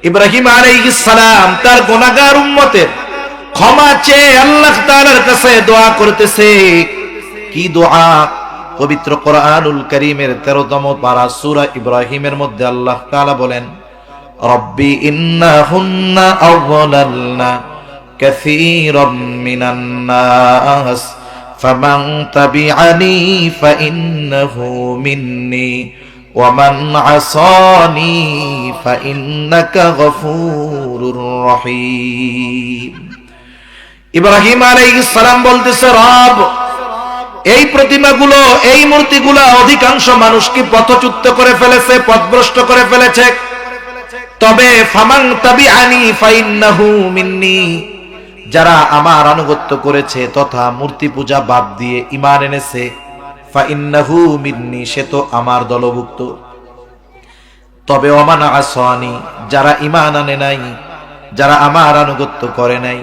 ইব্রাহিম আলাইহিস সালাম তার গুনাহগার উম্মতের ক্ষমা চেয়ে আল্লাহ তাআলার কাছে দোয়া করতেছে। কি দোয়া? পবিত্র কোরআনুল কারীমের 13তম পারা সূরা ইব্রাহিমের মধ্যে আল্লাহ তাআলা বলেন, রব্বি ইন্নাহুন্না আযলালনা কাসীরাম মিনান নাস ফামান তাবিআনি ফাইন্নাহু মিন্নি ওয়ামান আসানি ফাইন্নাকা গফুরুর রহিম। ইব্রাহিম আলাইহিস সালাম বলতেছে, রব, এই প্রতিমাগুলো, এই মূর্তিগুলো অধিকাংশ মানুষকে পথচ্যুত করে ফেলেছে, পথভ্রষ্ট করে ফেলেছে। তবে ফামান তাবিআনি ফাইন্নাহু মিন্নি, যারা আমার আনুগত্য করেছে তথা মূর্তি পূজা বাদ দিয়ে ঈমান এনেছে, ফাইন্নাহু মিন্নি, সে তো আমার দলভুক্ত। তবে ওমান আসানি, যারা ঈমান আনে নাই, যারা আমার আনুগত্য করে নাই,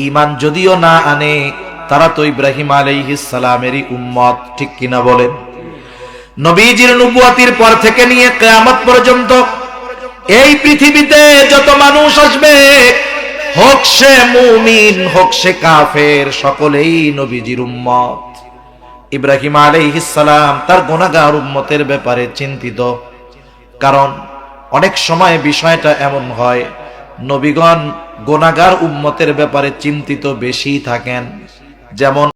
ঈমান যদিও না আনে, তারা তো ইব্রাহিম আলাইহিস সালামেরই উম্মত। ঠিক কিনা বলেন? নবীজির নবুয়তির পর থেকে নিয়ে কিয়ামত পর্যন্ত এই পৃথিবীতে যত মানুষ আসবে, হোক সে মুমিন হোক সে কাফের, সকলেই নবীজির উম্মত। ইব্রাহিম আলাইহিস সালাম তার গুনাহগার উম্মতের ব্যাপারে চিন্তিত। কারণ অনেক সময় বিষয়টা এমন হয়, নবীগণ গুনাহগার উম্মতের ব্যাপারে চিন্তিত বেশি থাকেন। যেমন